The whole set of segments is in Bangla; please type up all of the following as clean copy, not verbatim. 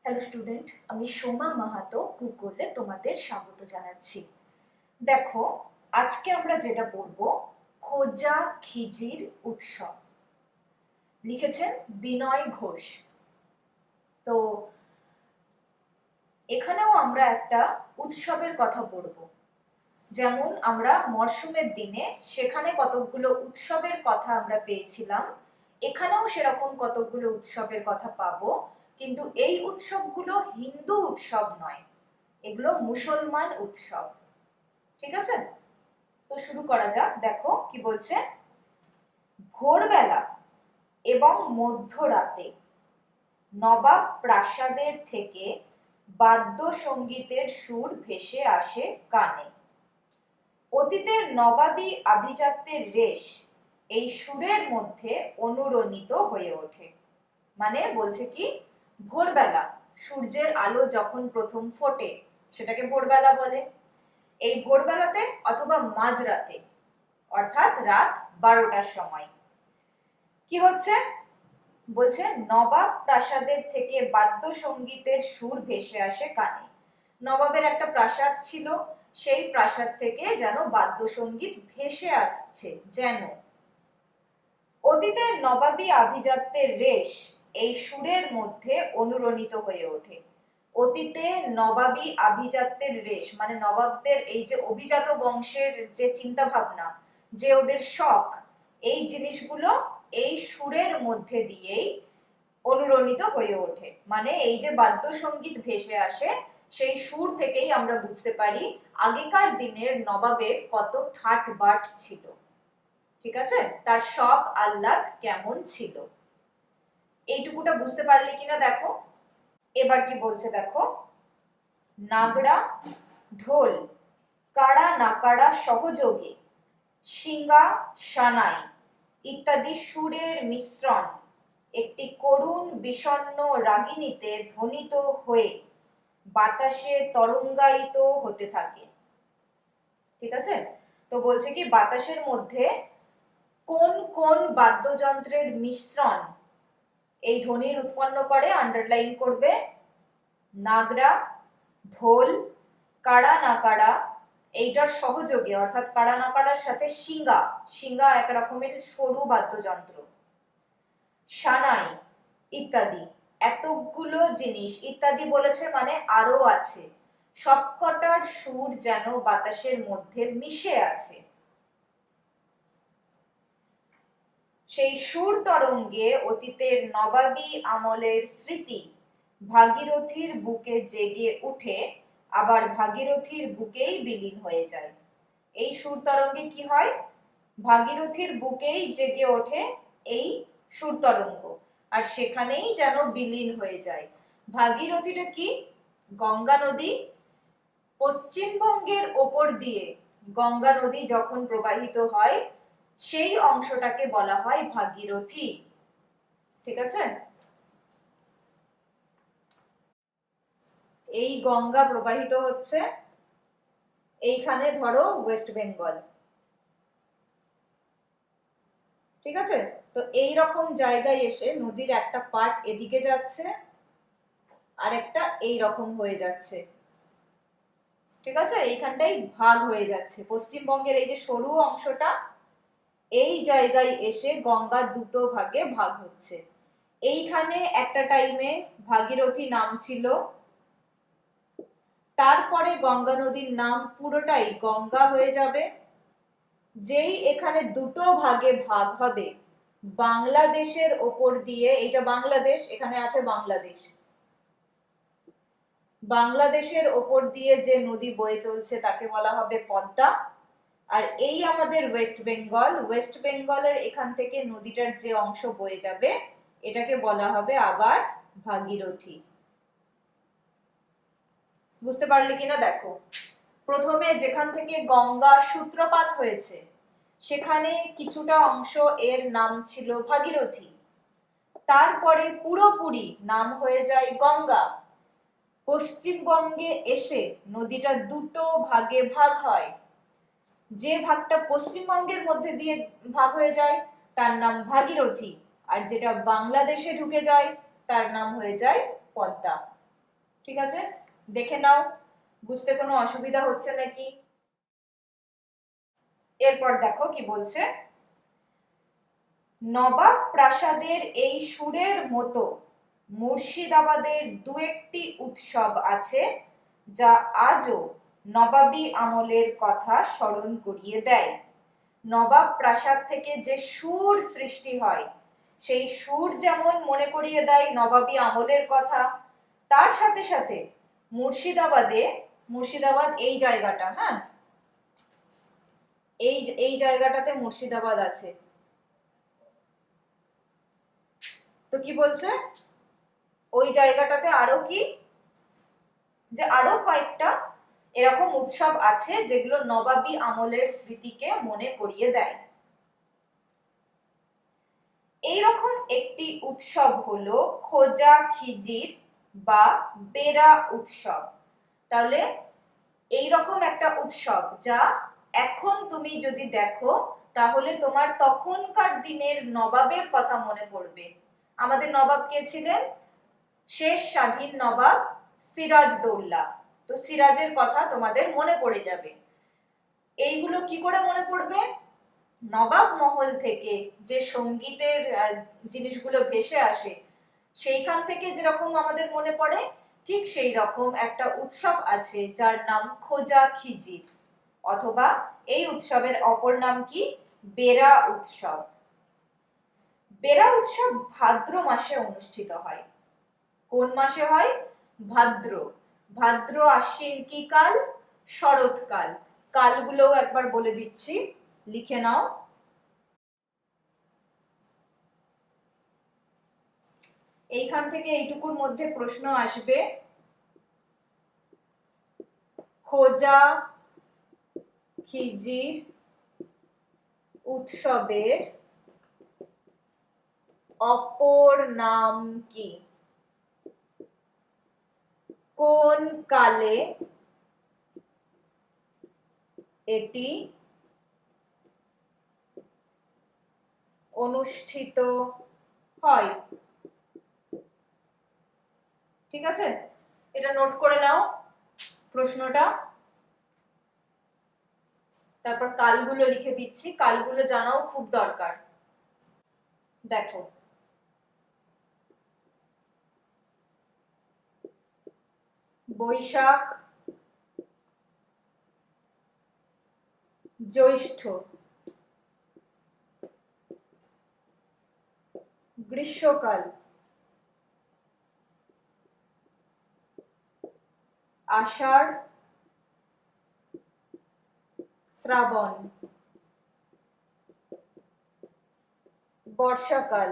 হ্যালো স্টুডেন্ট, আমি সোমা মাহাতো গুগলে তোমাদের স্বাগত জানাচ্ছি। দেখো, আজকে আমরা যেটা পড়বো খোজা খিজির উৎসব। লিখেছেন বিনয় ঘোষ। তো এখানেও আমরা একটা উৎসবের কথা পড়বো। যেমন আমরা মরশুমের দিনে সেখানে কতকগুলো উৎসবের কথা আমরা পেয়েছিলাম, এখানেও সেরকম কতকগুলো উৎসবের কথা পাবো, কিন্তু এই উৎসবগুলো হিন্দু উৎসব নয়, এগুলো মুসলমান উৎসব। ঠিক আছে, তো শুরু করা যাক। দেখো কি বলছে, ভোরবেলা এবং মধ্যরাতে নবাব প্রাসাদের থেকে বাদ্য সঙ্গীতের সুর ভেসে আসে কানে। অতীতের নবাবী আভিজাত্যের রেশ এই সুরের মধ্যে অনুরণিত হয়ে ওঠে। মানে বলছে কি, ভোরবেলা সূর্যের আলো যখন প্রথম ফোটে সেটাকে ভোরবেলা বলে। এই ভোরবেলাতে অথবা মাঝরাতে অর্থাৎ রাত 12টার সময় কি হচ্ছে, বলছে নবাব প্রাসাদের থেকে বাদ্য সঙ্গীতের সুর ভেসে আসে কানে। নবাবের একটা প্রাসাদ ছিল, সেই প্রাসাদ থেকে যেন বাদ্যসঙ্গীত ভেসে আসছে। যেন অতীতের নবাবী আভিজাত্যের রেশ এই সুরের মধ্যে অনুরণিত হয়ে ওঠে। অতীতে নবাবী আভিজাত্যের রেশ মানে নবাবদের এই যে অভিজাত বংশের যে চিন্তা ভাবনা, যে ওদের শখ, এই জিনিসগুলো এই সুরের মধ্যে দিয়েই অনুরণিত হয়ে ওঠে। মানে এই যে বাদ্যসঙ্গীত ভেসে আসে, সেই সুর থেকেই আমরা বুঝতে পারি আগেকার দিনের নবাবের কত ঠাট বাট ছিল। ঠিক আছে, তার শখ আহ্লাদ কেমন ছিল, এইটুকুটা বুঝতে পারলে কিনা দেখো। এবার কি বলছে দেখো, নাগড়া, ঢোল, কাড়া নাকাড়া সহযোগে শিঙ্গা, সানাই ইত্যাদি সুরের মিশ্রণ একটি করুণ বিষণ্ণ রাগিনীতে ধ্বনিত হয়ে বাতাসে তরঙ্গায়িত হতে থাকে। ঠিক আছে, তো বলছে কি বাতাসের মধ্যে কোন কোন বাদ্যযন্ত্রের মিশ্রণ এই ধ্বনির উৎপন্ন করে, আন্ডারলাইন করবে। নাগড়া, ঢোল, কাড়া নাকাড়া, এইটার সহযোগে অর্থাৎ কাড়া নাকাড়ার সাথে শিঙ্গা, শিঙ্গা এক রকমের সরু বাদ্যযন্ত্র, সানাই ইত্যাদি, এতগুলো জিনিস ইত্যাদি বলেছে মানে আরো আছে, সবকটার সুর যেন বাতাসের মধ্যে মিশে আছে। সেই সুর তরঙ্গে অতীতের নবাবী আমলের স্মৃতি ভাগীরথীর বুকে জেগে উঠে আবার ভাগীরথীর বুকেই বিলীন হয়ে যায়। এই সুর তরঙ্গে কি হয়, ভাগীরথীর বুকেই জেগে ওঠে এই সুর তরঙ্গ, আর সেখানেই যেন বিলীন হয়ে যায়। ভাগীরথীটা কি, গঙ্গা নদী। পশ্চিমবঙ্গের ওপর দিয়ে গঙ্গা নদী যখন প্রবাহিত হয় সেই অংশটাকে বলা হয় ভাগীরথী। ঠিক আছে, এই গঙ্গা প্রবাহিত হচ্ছে এইখানে ধরো ওয়েস্ট বেঙ্গল। ঠিক আছে, তো এই রকম জায়গায় এসে নদীর একটা পার্ট এদিকে যাচ্ছে আর একটা এই রকম হয়ে যাচ্ছে। ঠিক আছে, এইখানটাই ভাগ হয়ে যাচ্ছে, পশ্চিমবঙ্গের এই যে সরু অংশটা এই জায়গায় এসে গঙ্গা দুটো ভাগে ভাগ হচ্ছে। এইখানে একটা টাইমে ভাগীরথী নাম ছিল, তারপরে গঙ্গা নদীর নাম পুরোটাই গঙ্গা হয়ে যাবে। যেই এখানে দুটো ভাগে ভাগ হবে, বাংলাদেশের ওপর দিয়ে, এইটা বাংলাদেশ, এখানে আছে বাংলাদেশ, বাংলাদেশের ওপর দিয়ে যে নদী বয়ে চলছে তাকে বলা হবে পদ্মা। আর এই আমাদের ওয়েস্ট বেঙ্গল, ওয়েস্ট বেঙ্গলের এখান থেকে নদীটার যে অংশ বয়ে যাবে এটাকে বলা হবে আবার ভাগীরথী। বুঝতে পারলে কিনা দেখো, প্রথমে যেখান থেকে গঙ্গা সূত্রপাত হয়েছে সেখানে কিছুটা অংশ এর নাম ছিল ভাগীরথী, তারপরে পুরোপুরি নাম হয়ে যায় গঙ্গা। পশ্চিমবঙ্গে এসে নদীটা দুটো ভাগে ভাগ হয়, যে ভাগটা পশ্চিমবঙ্গের মধ্যে দিয়ে ভাগ হয়ে যায় তার নাম ভাগীরথী, আর যেটা বাংলাদেশে ঢুকে যায় তার নাম হয়ে যায় পদ্মা। ঠিক আছে, দেখে নাও বুঝতে কোনো অসুবিধা হচ্ছে নাকি। এরপর দেখো কি বলছে, নবাব প্রাসাদের এই সুরের মতো মুর্শিদাবাদের দু একটি উৎসব আছে যা আজও নবাবী আমলের কথা স্মরণ করিয়ে দেয়। নবাব প্রাসাদ থেকে যে সুর সৃষ্টি হয় সেই সুর যেমন মনে করিয়ে দেয় নবাবী আমলের কথা, তার সাথে সাথে মুর্শিদাবাদ এই জায়গাটা, হ্যাঁ এই জায়গাটাতে মুর্শিদাবাদ আছে। তো কি বলছে, ওই জায়গাটাতে আরো কি, যে আরো কয়েকটা এরকম উৎসব আছে যেগুলো নবাবী আমলের স্মৃতিকে মনে করিয়ে দেয়। এইরকম একটি উৎসব হলো খোজা খিজির বা বেরা উৎসব। তাহলে এইরকম একটা উৎসব যা এখন তুমি যদি দেখো তাহলে তোমার তখনকার দিনের নবাবের কথা মনে পড়বে। আমাদের নবাব কে ছিলেন? শেষ স্বাধীন নবাব সিরাজদৌল্লা। তো সিরাজের কথা তোমাদের মনে পড়ে যাবে। এইগুলো কি করে মনে পড়বে? নবাব মহল থেকে যে সঙ্গীতের জিনিসগুলো ভেসে আসে সেইখান থেকে যেরকম আমাদের মনে পড়ে, ঠিক সেই রকম একটা উৎসব আছে যার নাম খোজা খিজির, অথবা এই উৎসবের অপর নাম কি, বেরা উৎসব। বেরা উৎসব ভাদ্র মাসে অনুষ্ঠিত হয়। কোন মাসে হয়? ভাদ্র। ভাদ্র আশ্বিন কি কাল? শরৎকাল। কালগুলোও একবার বলে দিচ্ছি, লিখে নাও। এইখান থেকে এইটুকুর মধ্যে প্রশ্ন আসবে, খোজা খিজির উৎসবের অপর নাম কি? কোন কালে এটি অনুষ্ঠিত হয়? ঠিক আছে, এটা নোট করে নাও প্রশ্নটা। তারপর কালগুলো লিখে দিচ্ছি, কালগুলো জানাও খুব দরকার। দেখো, বৈশাখ, জ্যৈষ্ঠ, গ্রীষ্মকাল, আষাঢ়, শ্রাবণ, বর্ষাকাল,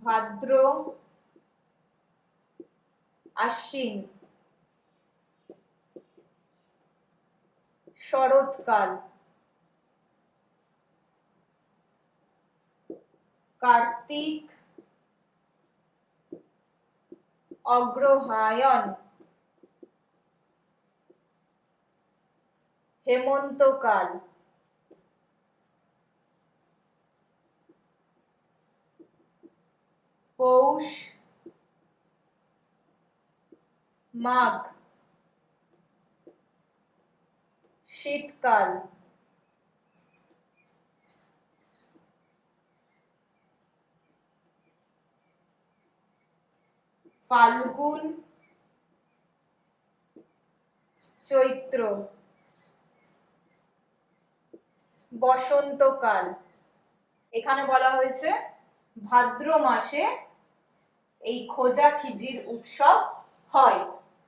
ভাদ্র, আশ্বিন, শরৎকাল, কার্তিক, অগ্রহায়ণ, হেমন্তকাল, পৌষ, মাঘ, শীতকাল, ফাল্গুন, চৈত্র, বসন্তকাল। এখানে বলা হয়েছে ভাদ্র মাসে এই খোজা খিজির উৎসব হয়,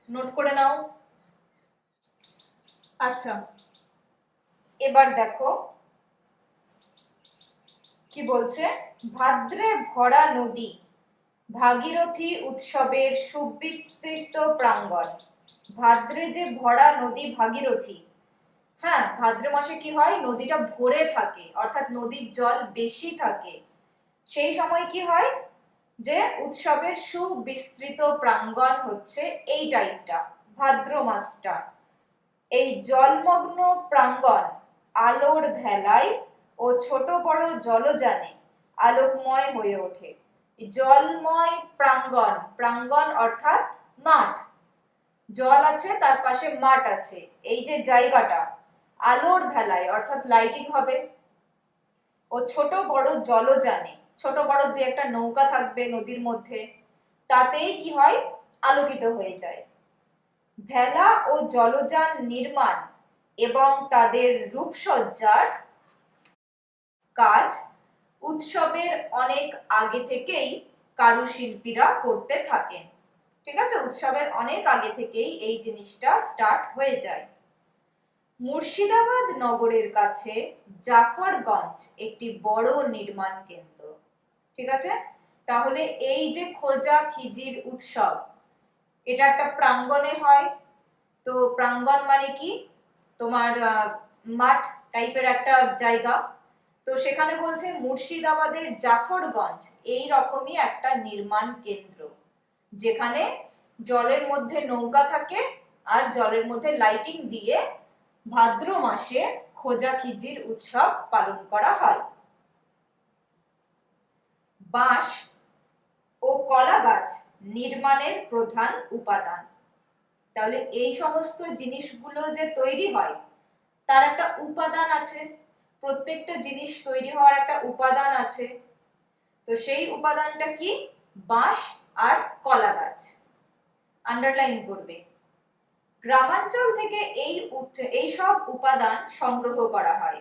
নোট করে নাও। আচ্ছা, এবার দেখো কি বলছে, ভাদ্রে ভরা নদী ভাগীরথী উৎসবের সুবিস্তৃত প্রাঙ্গণ। ভাদ্রে যে ভরা নদী ভাগীরথী, হ্যাঁ ভাদ্র মাসে কি হয়, নদীটা ভরে থাকে, অর্থাৎ নদীর জল বেশি থাকে। সেই সময় কি হয়, যে উৎসবের সুবিস্তৃত প্রাঙ্গণ হচ্ছে এই টাইমটা, ভাদ্র মাসটা। এই জলমগ্ন প্রাঙ্গণ আলোর ভেলায় ও ছোট বড় জলযানে আলোকময় হয়ে ওঠে। জলময় প্রাঙ্গণ, প্রাঙ্গণ অর্থাৎ মাঠ, জল আছে তার পাশে মাঠ আছে, এই যে জায়গাটা আলোর ভেলায় অর্থাৎ লাইটিং হবে। ও ছোট বড় জলযানে, ছোট বড় দুই একটা নৌকা থাকবে নদীর মধ্যে, তাতেই কি হয়, আলোকিত হয়ে যায়। ভেলা ও জলযান নির্মাণ এবং তাদের রূপসজ্জার কাজ উৎসবের অনেক আগে থেকেই কারুশিল্পীরা করতে থাকেন। ঠিক আছে, উৎসবের অনেক আগে থেকেই এই জিনিসটা স্টার্ট হয়ে যায়। মুর্শিদাবাদ নগরের কাছে জাফরগঞ্জ একটি বড় নির্মাণ কেন্দ্র। ঠিক আছে, তাহলে এই যে খোজা খিজির উৎসব, এটা একটা প্রাঙ্গণে হয়। তো প্রাঙ্গণ মানে কি, তোমার মাঠ টাইপের একটা জায়গা। তো সেখানে বলছে মুর্শিদাবাদের জাফরগঞ্জ এই রকমই একটা নির্মাণ কেন্দ্র, যেখানে জলের মধ্যে নৌকা থাকে আর জলের মধ্যে লাইটিং দিয়ে ভাদ্র মাসে খোজা খিজির উৎসব পালন করা হয়। বাঁশ ও কলা গাছ নির্মাণের প্রধান উপাদান। তাহলে এই সমস্ত জিনিসগুলো যে তৈরি হয় তার একটা উপাদান আছে, প্রত্যেকটা জিনিস তৈরি হওয়ার একটা উপাদান আছে। তো সেই উপাদানটা কি, বাঁশ আর কলা গাছ। আন্ডারলাইন করবে। গ্রামাঞ্চল থেকে এই সব উপাদান সংগ্রহ করা হয়।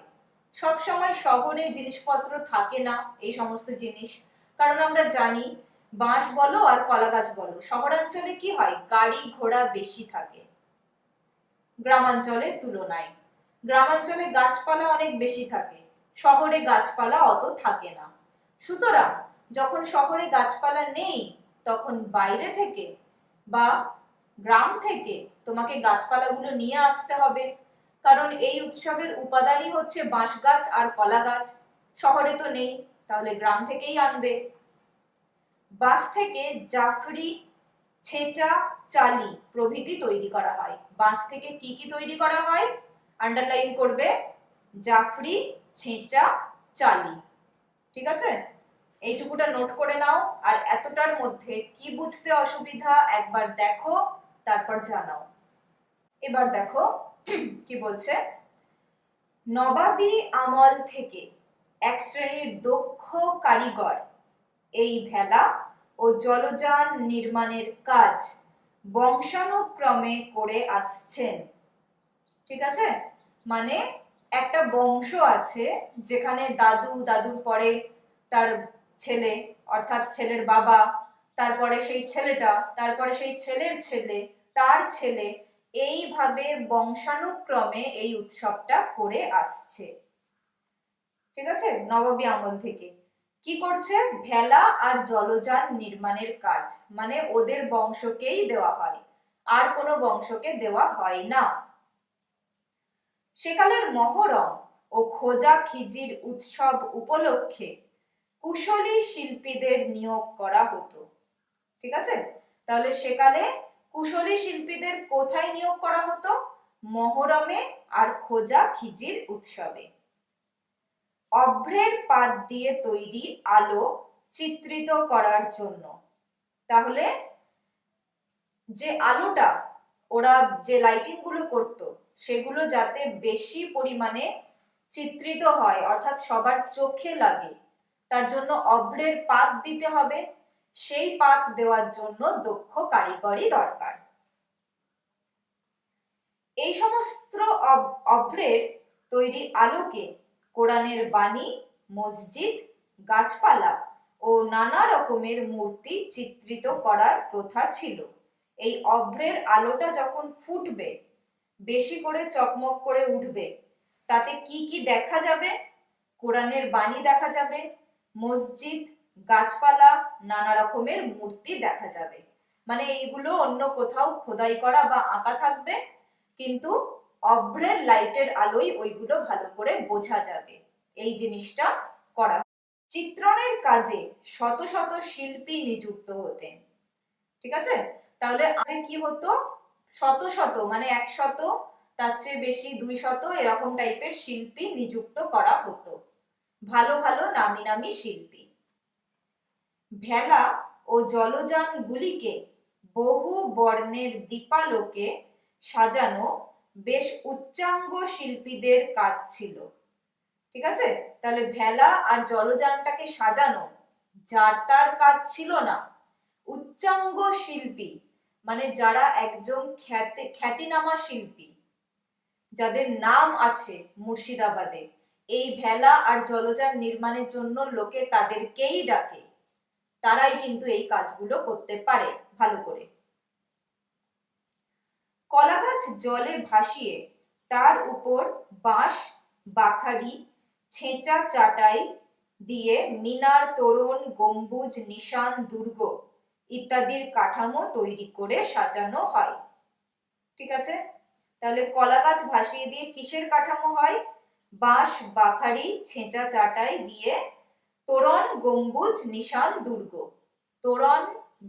সব সময় শহরে জিনিসপত্র থাকে না এই সমস্ত জিনিস, কারণ আমরা জানি বাঁশ বলো আর কলা গাছ বলো, শহরাঞ্চলে কি হয়, গাড়ি ঘোড়া বেশি থাকে গ্রামাঞ্চলের তুলনায়। গ্রামাঞ্চলে গাছপালা অনেক বেশি থাকে, শহরে গাছপালা অত থাকে না। সুতরাং যখন শহরে গাছপালা নেই তখন বাইরে থেকে বা গ্রাম থেকে তোমাকে গাছপালাগুলো নিয়ে আসতে হবে, কারণ এই উৎসবের উপাদানই হচ্ছে বাঁশ গাছ আর কলা গাছ। শহরে তো নেই, তাহলে গ্রাম থেকেই আনবে। বাঁশ থেকে জাফরি, ছেঁচা, চালি প্রভৃতি তৈরি করা হয়। বাঁশ থেকে কি কি তৈরি করা হয়, আন্ডারলাইন করবে, জাফরি, ছেঁচা, চালি। ঠিক আছে, এইটুকুটা নোট করে নাও। আর এতটার মধ্যে কি বুঝতে অসুবিধা একবার দেখো, তারপর জানাও। এবার দেখো কি বলছে, নবাবী আমল থেকে এক শ্রেণীর দক্ষ কারিগর এই ভেলা ও জলযান নির্মাণের কাজ বংশানুক্রমে করে আসছেন। ঠিক আছে, মানে একটা বংশ আছে যেখানে দাদু, দাদুর পরে তার ছেলে অর্থাৎ ছেলের বাবা, তারপরে সেই ছেলেটা, তারপরে সেই ছেলের ছেলে, তার ছেলে, এইভাবে বংশানুক্রমে এই উৎসবটা করে আসছে। ঠিক আছে, নবাবী আমল থেকে কি করছে, ভেলা আর জলযান নির্মাণের কাজ, মানে ওদের বংশকেই দেওয়া হয়, আর কোনো বংশকে দেওয়া হয় না। সেকালের মহরম ও খোজা খিজির উৎসব উপলক্ষে কুশলী শিল্পীদের নিয়োগ করা হতো। ঠিক আছে, তাহলে সেকালে কুশলী শিল্পীদের কোথায় নিয়োগ করা হতো, মহরমে আর খোজা খিজির উৎসবে। অভ্রের পাত দিয়ে তৈরি আলো চিত্রিত করার জন্য। তাহলে যে আলোটা ওরা যে লাইটিং গুলো করতো সেগুলো যাতে বেশি পরিমাণে চিত্রিত হয় অর্থাৎ সবার চোখে লাগে, তার জন্য অভ্রের পাত দিতে হবে। সেই পাত দেওয়ার জন্য দক্ষ কারিগরি দরকার। এই সমস্ত অভ্রের তৈরি আলোকে কোরআনের বাণী, মসজিদ, গাছপালা ও নানা রকমের মূর্তি চিত্রিত করার প্রথা ছিল। এই অভ্রের আলোটা যখন ফুটবে, বেশি করে চকমক করে উঠবে, তাতে কি কি দেখা যাবে, কোরআনের বাণী দেখা যাবে, মসজিদ, গাছপালা, নানা রকমের মূর্তি দেখা যাবে। মানে এইগুলো অন্য কোথাও খোদাই করা বা আঁকা থাকবে, কিন্তু অভ্রের লাইটের আলোয় ওইগুলো ভালো করে বোঝা যাবে। এই জিনিসটা করা। চিত্রণের কাজে শত শত শিল্পী নিযুক্ত হতেন। ঠিক আছে, তাহলে আগে কি হতো, শত শত মানে 100, তার চেয়ে বেশি 200 এরকম টাইপের শিল্পী নিযুক্ত করা হতো, ভালো ভালো নামি নামি শিল্পী। ভেলা ও জলযানগুলিকে বহু বর্ণের দীপালোকে সাজানো বেশ উচ্চাঙ্গ শিল্পীদের কাজ ছিল। ঠিক আছে, তাহলে ভেলা আর জলযানটাকে সাজানো যার তার কাজ ছিল না, উচ্চাঙ্গ শিল্পী মানে যারা একজন খ্যাতিনামা শিল্পী, যাদের নাম আছে মুর্শিদাবাদে, এই ভেলা আর জলযান নির্মাণের জন্য লোকে তাদেরকেই ডাকে, তারাই কিন্তু এই কাজগুলো করতে পারে ভালো করে। কলা গাছ জলে ভাসিয়ে তার উপর বাঁশ, বাখারি, ছেঁচা চাটাই দিয়ে মিনার, তোরণ, গম্বুজ, নিশান, দুর্গ ইত্যাদির কাঠামো তৈরি করে সাজানো হয়। ঠিক আছে, তাহলে কলা গাছ ভাসিয়ে দিয়ে কিসের কাঠামো হয়? বাঁশ, বাখারি, ছেঁচা চাটাই দিয়ে তোরণ, গম্বুজ, নিশান, দুর্গ, তোরণ,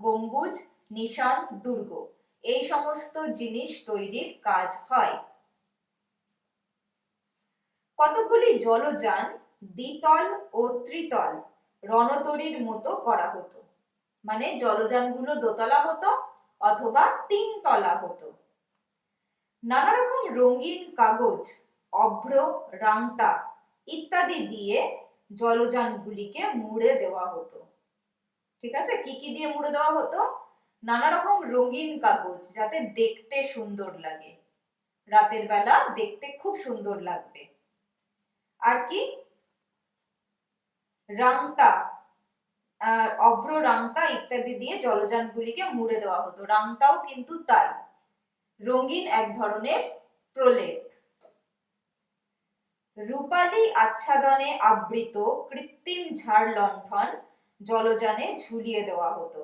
গম্বুজ, নিশান, দুর্গ এই সমস্ত জিনিস তৈরির কাজ হয়। কতগুলি জলযান দ্বিতল ও ত্রিতল রণতরীর মতো করা হতো, মানে জলযানগুলো দোতলা হতো অথবা তিনতলা হতো। নানা রকম রঙিন কাগজ, অভ্র, রাংতা ইত্যাদি দিয়ে জলযানগুলিকে মুড়ে দেওয়া হতো। ঠিক আছে, কি কি দিয়ে মুড়ে দেওয়া হতো? নানা রকম রঙিন কাগজ, যাতে দেখতে সুন্দর লাগে, রাতের বেলা দেখতে খুব সুন্দর লাগবে। আর কি? রাংতা, অভ্র, রাংতা ইত্যাদি দিয়ে জলযানগুলিকে মুড়ে দেওয়া হতো। রাংতাও কিন্তু তাই, রঙিন এক ধরনের প্রলেপ। রূপালী আচ্ছাদনে আবৃত কৃত্রিম ঝাড় লণ্ঠন জলযানে ঝুলিয়ে দেওয়া হতো।